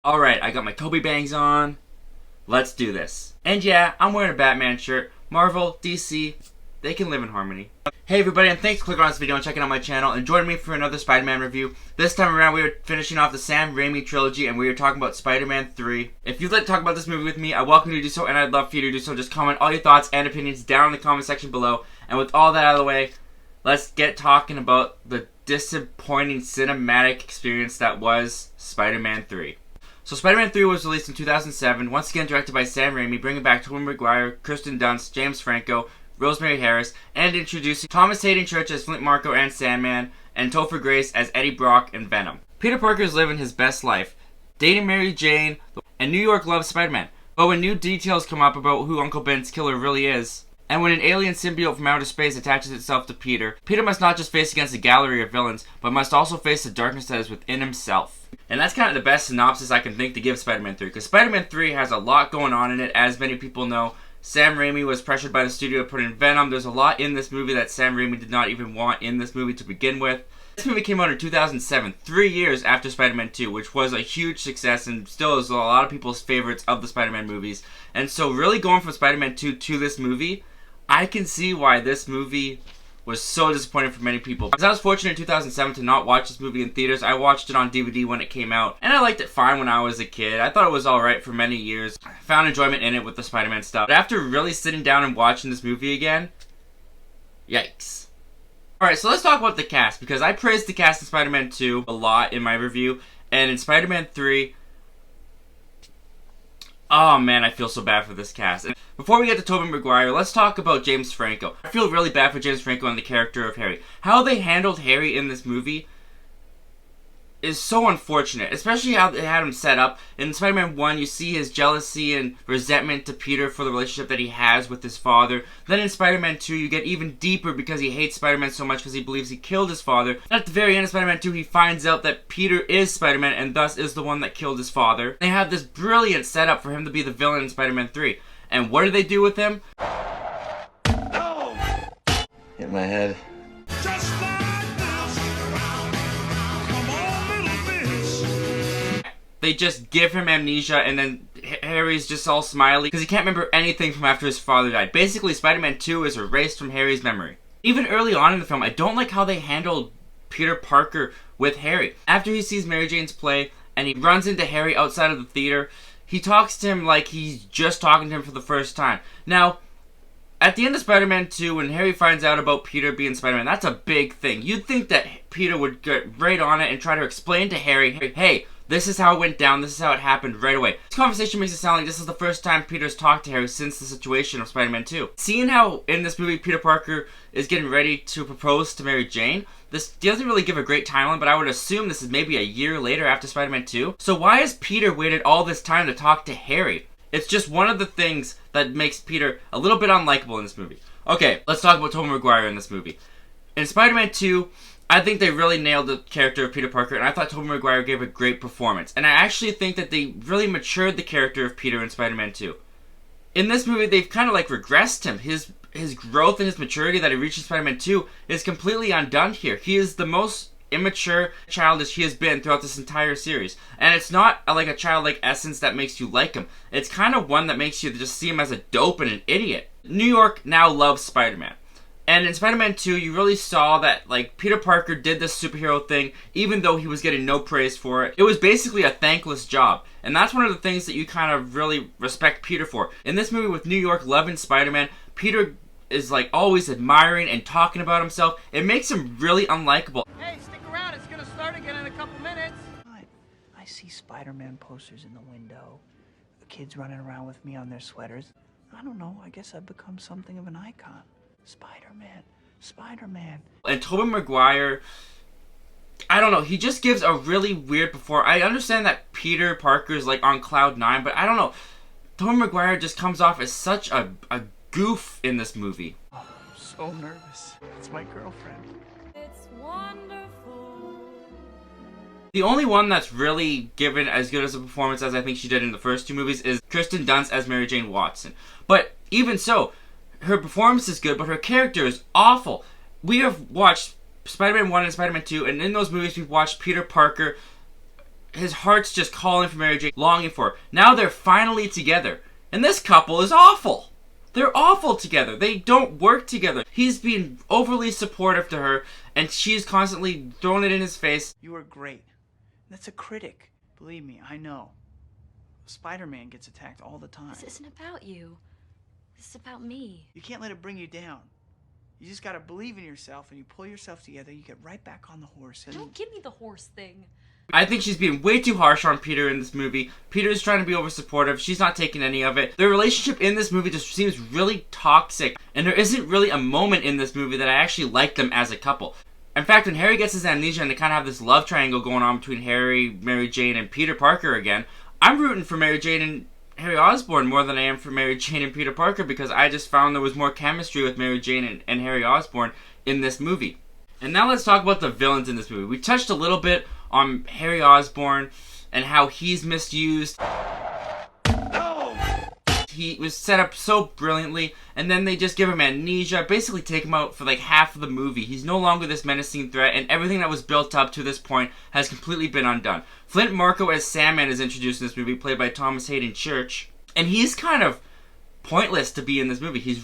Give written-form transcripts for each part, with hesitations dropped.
Alright, I got my Toby bangs on. Let's do this. And yeah, I'm wearing a Batman shirt. Marvel, DC, they can live in harmony. Hey everybody, and thanks for clicking on this video and checking out my channel and joining me for another Spider-Man review. This time around we are finishing off the Sam Raimi trilogy and we are talking about Spider-Man 3. If you'd like to talk about this movie with me, I welcome you to do so and I'd love for you to do so. Just comment all your thoughts and opinions down in the comment section below. And with all that out of the way, let's get talking about the disappointing cinematic experience that was Spider-Man 3. So Spider-Man 3 was released in 2007, once again directed by Sam Raimi, bringing back Tobey Maguire, Kirsten Dunst, James Franco, Rosemary Harris, and introducing Thomas Hayden Church as Flint Marko and Sandman, and Topher Grace as Eddie Brock and Venom. Peter Parker is living his best life, dating Mary Jane, and New York loves Spider-Man. But when new details come up about who Uncle Ben's killer really is, and when an alien symbiote from outer space attaches itself to Peter, Peter must not just face against a gallery of villains, but must also face the darkness that is within himself. And that's kind of the best synopsis I can think to give Spider-Man 3, because Spider-Man 3 has a lot going on in it, as many people know. Sam Raimi was pressured by the studio to put in Venom. There's a lot in this movie that Sam Raimi did not even want in this movie to begin with. This movie came out in 2007, 3 years after Spider-Man 2, which was a huge success and still is a lot of people's favorites of the Spider-Man movies. And so really going from Spider-Man 2 to this movie, I can see why this movie was so disappointing for many people. Because I was fortunate in 2007 to not watch this movie in theaters. I watched it on DVD when it came out, and I liked it fine when I was a kid. I thought it was alright for many years. I found enjoyment in it with the Spider-Man stuff. But after really sitting down and watching this movie again, yikes. Alright, so let's talk about the cast, because I praised the cast in Spider-Man 2 a lot in my review, and in Spider-Man 3, oh man, I feel so bad for this cast. And before we get to Tobey Maguire, let's talk about James Franco. I feel really bad for James Franco and the character of Harry. How they handled Harry in this movie is so unfortunate, especially how they had him set up. In Spider-Man 1, you see his jealousy and resentment to Peter for the relationship that he has with his father. Then in Spider-Man 2, you get even deeper because he hates Spider-Man so much because he believes he killed his father. And at the very end of Spider-Man 2, he finds out that Peter is Spider-Man and thus is the one that killed his father. They have this brilliant setup for him to be the villain in Spider-Man 3. And what do they do with him? No! Hit my head. Just like this. Come on, little bitch. They just give him amnesia, and then Harry's just all smiley because he can't remember anything from after his father died. Basically, Spider-Man 2 is erased from Harry's memory. Even early on in the film, I don't like how they handled Peter Parker with Harry. After he sees Mary Jane's play, and he runs into Harry outside of the theater, he talks to him like he's just talking to him for the first time. Now, at the end of Spider-Man 2, when Harry finds out about Peter being Spider-Man, that's a big thing. You'd think that Peter would get right on it and try to explain to Harry, hey, this is how it went down, this is how it happened right away. This conversation makes it sound like this is the first time Peter's talked to Harry since the situation of Spider-Man 2. Seeing how in this movie Peter Parker is getting ready to propose to Mary Jane, this doesn't really give a great timeline, but I would assume this is maybe a year later after Spider-Man 2. So why has Peter waited all this time to talk to Harry? It's just one of the things that makes Peter a little bit unlikable in this movie. Okay, let's talk about Tobey Maguire in this movie. In Spider-Man 2, I think they really nailed the character of Peter Parker, and I thought Tobey Maguire gave a great performance. And I actually think that they really matured the character of Peter in Spider-Man 2. In this movie, they've kind of like regressed him. His growth and his maturity that he reached in Spider-Man 2 is completely undone here. He is the most immature, childish he has been throughout this entire series. And it's not like a childlike essence that makes you like him. It's kind of one that makes you just see him as a dope and an idiot. New York now loves Spider-Man. And in Spider-Man 2, you really saw that, like, Peter Parker did this superhero thing, even though he was getting no praise for it. It was basically a thankless job. And that's one of the things that you kind of really respect Peter for. In this movie with New York loving Spider-Man, Peter is, like, always admiring and talking about himself. It makes him really unlikable. Hey, stick around. It's gonna start again in a couple minutes. I see Spider-Man posters in the window. The kids running around with me on their sweaters. I don't know. I guess I've become something of an icon. Spider-Man. Spider-Man. And Tobey Maguire, I don't know, he just gives a really weird performance. I understand that Peter Parker is like on cloud 9, but I don't know. Tobey Maguire just comes off as such a goof in this movie. Oh, I'm so nervous. It's my girlfriend. It's wonderful. The only one that's really given as good as a performance as I think she did in the first two movies is Kirsten Dunst as Mary Jane Watson. But even so, her performance is good, but her character is awful. We have watched Spider-Man 1 and Spider-Man 2, and in those movies we've watched Peter Parker his heart's just calling for Mary Jane, longing for her. Now they're finally together. And this couple is awful. They're awful together. They don't work together. He's being overly supportive to her, and she's constantly throwing it in his face. You are great. That's a critic. Believe me, I know. Spider-Man gets attacked all the time. This isn't about you. This is about me. You can't let it bring you down. You just gotta believe in yourself, and you pull yourself together, you get right back on the horse. And Don't give me the horse thing. I think she's being way too harsh on Peter in this movie. Peter's trying to be over supportive. She's not taking any of it. Their relationship in this movie just seems really toxic. And there isn't really a moment in this movie that I actually like them as a couple. In fact, when Harry gets his amnesia and they kind of have this love triangle going on between Harry, Mary Jane, and Peter Parker again, I'm rooting for Mary Jane and Harry Osborn more than I am for Mary Jane and Peter Parker, because I just found there was more chemistry with Mary Jane and Harry Osborn in this movie. And now let's talk about the villains in this movie. We touched a little bit on Harry Osborn and how he's misused. He was set up so brilliantly, and then they just give him amnesia, basically take him out for like half of the movie. He's no longer this menacing threat, and everything that was built up to this point has completely been undone. Flint Marko as Sandman is introduced in this movie, played by Thomas Hayden Church, and he's kind of pointless to be in this movie. He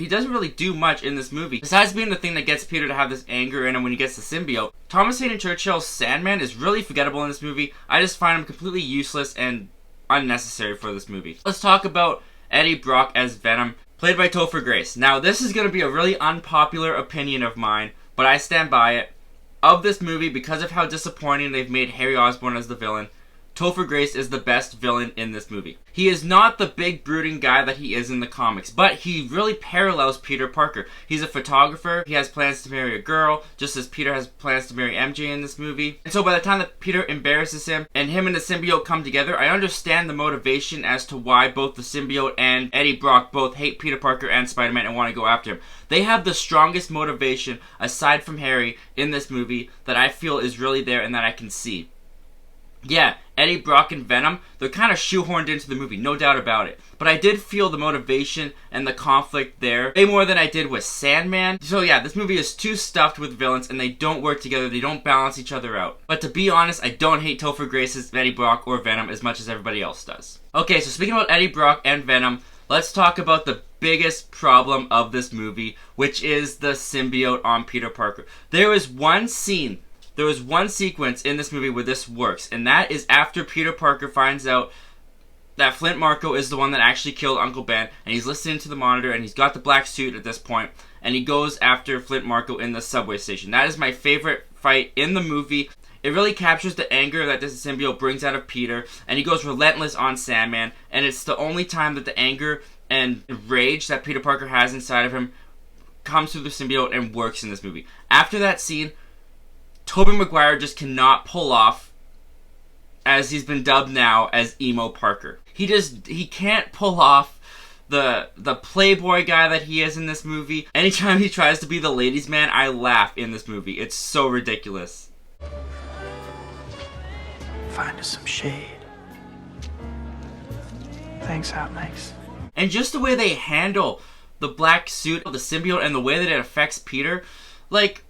doesn't really do much in this movie, besides being the thing that gets Peter to have this anger in him when he gets the symbiote. Thomas Hayden Churchill's Sandman is really forgettable in this movie. I just find him completely useless and unnecessary for this movie. Let's talk about Eddie Brock as Venom, played by Topher Grace. Now, this is going to be a really unpopular opinion of mine, but I stand by it. Of this movie, because of how disappointing they've made Harry Osborn as the villain, Topher Grace is the best villain in this movie. He is not the big brooding guy that he is in the comics, but he really parallels Peter Parker. He's a photographer, he has plans to marry a girl, just as Peter has plans to marry MJ in this movie. And so by the time that Peter embarrasses him, and him and the symbiote come together, I understand the motivation as to why both the symbiote and Eddie Brock both hate Peter Parker and Spider-Man and want to go after him. They have the strongest motivation, aside from Harry, in this movie that I feel is really there and that I can see. Yeah, Eddie Brock and Venom, they're kind of shoehorned into the movie, no doubt about it. But I did feel the motivation and the conflict there way more than I did with Sandman. So yeah, this movie is too stuffed with villains and they don't work together, they don't balance each other out. But to be honest, I don't hate Topher Grace's Eddie Brock or Venom as much as everybody else does. Okay, so speaking about Eddie Brock and Venom, let's talk about the biggest problem of this movie, which is the symbiote on Peter Parker. There was one sequence in this movie where this works, and that is after Peter Parker finds out that Flint Marko is the one that actually killed Uncle Ben, and he's listening to the monitor, and he's got the black suit at this point, and he goes after Flint Marko in the subway station. That is my favorite fight in the movie. It really captures the anger that this symbiote brings out of Peter, and he goes relentless on Sandman, and it's the only time that the anger and rage that Peter Parker has inside of him comes through the symbiote and works in this movie. After that scene, Tobey Maguire just cannot pull off, as he's been dubbed now, as Emo Parker. He can't pull off the playboy guy that he is in this movie. Anytime he tries to be the ladies' man, I laugh in this movie. It's so ridiculous. Find us some shade. Thanks, Hot Mix. And just the way they handle the black suit, the symbiote, and the way that it affects Peter, like,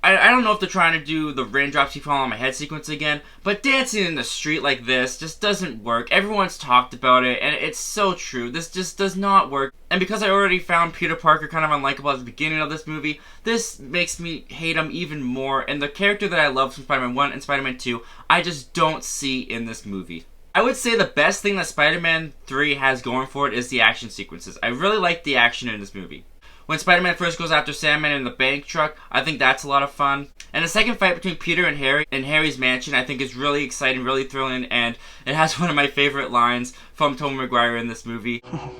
I don't know if they're trying to do the raindrops keep falling on my head sequence again, but dancing in the street like this just doesn't work. Everyone's talked about it, and it's so true. This just does not work. And because I already found Peter Parker kind of unlikable at the beginning of this movie, this makes me hate him even more. And the character that I love from Spider-Man 1 and Spider-Man 2, I just don't see in this movie. I would say the best thing that Spider-Man 3 has going for it is the action sequences. I really like the action in this movie. When Spider-Man first goes after Sandman in the bank truck, I think that's a lot of fun. And the second fight between Peter and Harry in Harry's mansion, I think is really exciting, really thrilling, and it has one of my favorite lines from Tobey Maguire in this movie. Oh,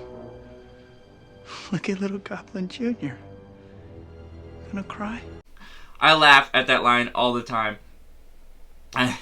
look at little Goblin Jr. Gonna cry? I laugh at that line all the time. I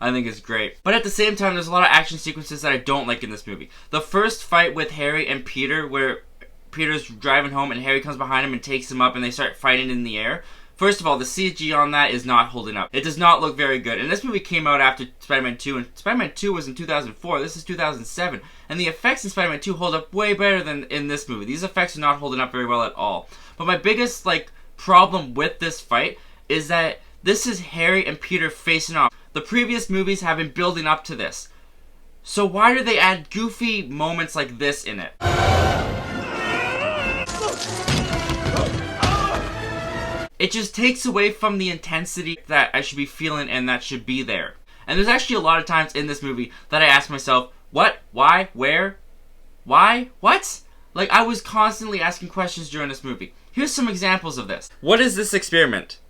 think it's great. But at the same time, there's a lot of action sequences that I don't like in this movie. The first fight with Harry and Peter, where Peter's driving home and Harry comes behind him and takes him up and they start fighting in the air. First of all, the CG on that is not holding up. It does not look very good. And this movie came out after Spider-Man 2, and Spider-Man 2 was in 2004. This is 2007. And the effects in Spider-Man 2 hold up way better than in this movie. These effects are not holding up very well at all. But my biggest problem with this fight is that this is Harry and Peter facing off. The previous movies have been building up to this. So why do they add goofy moments like this in it? It just takes away from the intensity that I should be feeling and that should be there. And there's actually a lot of times in this movie that I ask myself, what? Why? Where? Why? What? Like, I was constantly asking questions during this movie. Here's some examples of this. What is this experiment?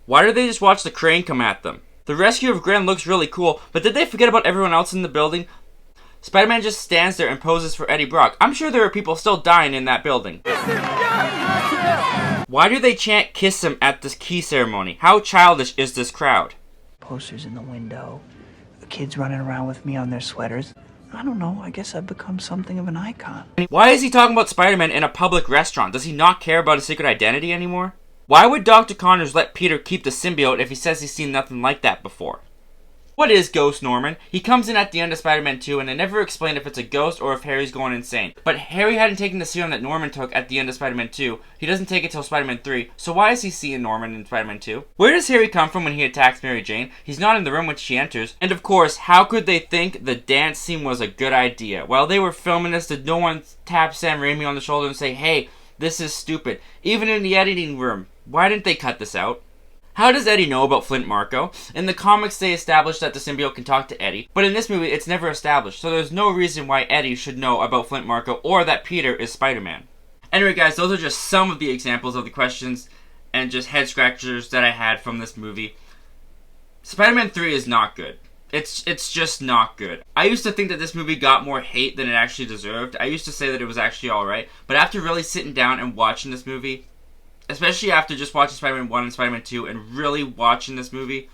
Why did they just watch the crane come at them? The rescue of Gren looks really cool, but did they forget about everyone else in the building? Spider-Man just stands there and poses for Eddie Brock. I'm sure there are people still dying in that building. Why do they chant "Kiss Him" at this key ceremony? How childish is this crowd? Posters in the window, kids running around with me on their sweaters. I don't know, I guess I've become something of an icon. Why is he talking about Spider-Man in a public restaurant? Does he not care about his secret identity anymore? Why would Dr. Connors let Peter keep the symbiote if he says he's seen nothing like that before? What is Ghost Norman? He comes in at the end of Spider-Man 2 and they never explain if it's a ghost or if Harry's going insane. But Harry hadn't taken the serum that Norman took at the end of Spider-Man 2. He doesn't take it till Spider-Man 3, so why is he seeing Norman in Spider-Man 2? Where does Harry come from when he attacks Mary Jane? He's not in the room when she enters. And of course, how could they think the dance scene was a good idea? While they were filming this, did no one tap Sam Raimi on the shoulder and say, hey, this is stupid? Even in the editing room, why didn't they cut this out? How does Eddie know about Flint Marko? In the comics, they established that the symbiote can talk to Eddie, but in this movie, it's never established, so there's no reason why Eddie should know about Flint Marko or that Peter is Spider-Man. Anyway, guys, those are just some of the examples of the questions and just head-scratchers that I had from this movie. Spider-Man 3 is not good. It's just not good. I used to think that this movie got more hate than it actually deserved. I used to say that it was actually alright, but after really sitting down and watching this movie, especially after just watching Spider-Man 1 and Spider-Man 2 and really watching this movie,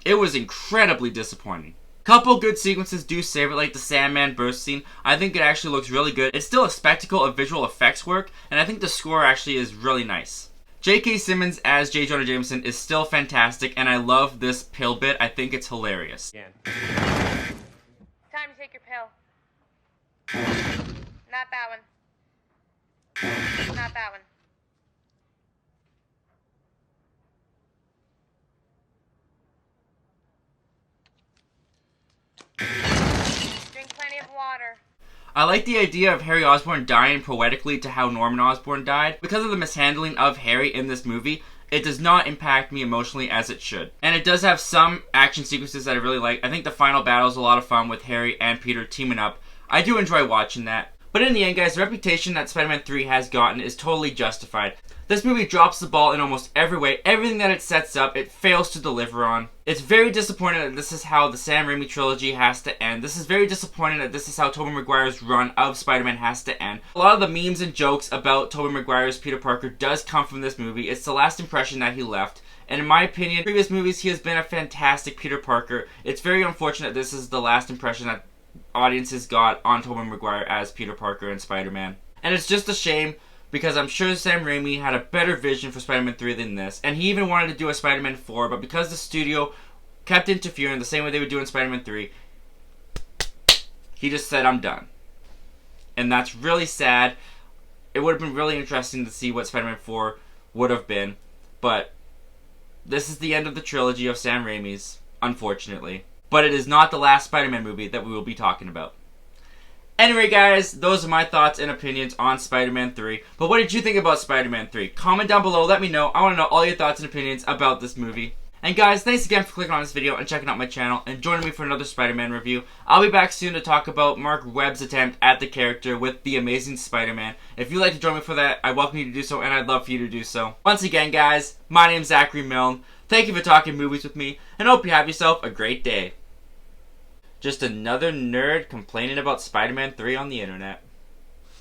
it was incredibly disappointing. Couple good sequences do save it, like the Sandman burst scene. I think it actually looks really good. It's still a spectacle of visual effects work, and I think the score actually is really nice. J.K. Simmons as J. Jonah Jameson is still fantastic, and I love this pill bit. I think it's hilarious. Time to take your pill. Not that one. Not that one. Drink plenty of water. I like the idea of Harry Osborn dying poetically to how Norman Osborn died. Because of the mishandling of Harry in this movie, it does not impact me emotionally as it should. And it does have some action sequences that I really like. I think the final battle is a lot of fun with Harry and Peter teaming up. I do enjoy watching that. But in the end, guys, the reputation that Spider-Man 3 has gotten is totally justified. This movie drops the ball in almost every way. Everything that it sets up, it fails to deliver on. It's very disappointing that this is how the Sam Raimi trilogy has to end. This is very disappointing that this is how Tobey Maguire's run of Spider-Man has to end. A lot of the memes and jokes about Tobey Maguire's Peter Parker does come from this movie. It's the last impression that he left. And in my opinion, in previous movies, he has been a fantastic Peter Parker. It's very unfortunate this is the last impression that audiences got on Tobey Maguire as Peter Parker and Spider-Man. And it's just a shame, because I'm sure Sam Raimi had a better vision for Spider-Man 3 than this, and he even wanted to do a Spider-Man 4, but because the studio kept interfering the same way they would do in Spider-Man 3, he just said, I'm done. And that's really sad. It would have been really interesting to see what Spider-Man 4 would have been, but this is the end of the trilogy of Sam Raimi's, unfortunately. But it is not the last Spider-Man movie that we will be talking about. Anyway, guys, those are my thoughts and opinions on Spider-Man 3. But what did you think about Spider-Man 3? Comment down below, let me know. I want to know all your thoughts and opinions about this movie. And guys, thanks again for clicking on this video and checking out my channel and joining me for another Spider-Man review. I'll be back soon to talk about Mark Webb's attempt at the character with The Amazing Spider-Man. If you'd like to join me for that, I welcome you to do so, and I'd love for you to do so. Once again, guys, my name's Zachary Milne. Thank you for talking movies with me, and I hope you have yourself a great day. Just another nerd complaining about Spider-Man 3 on the internet.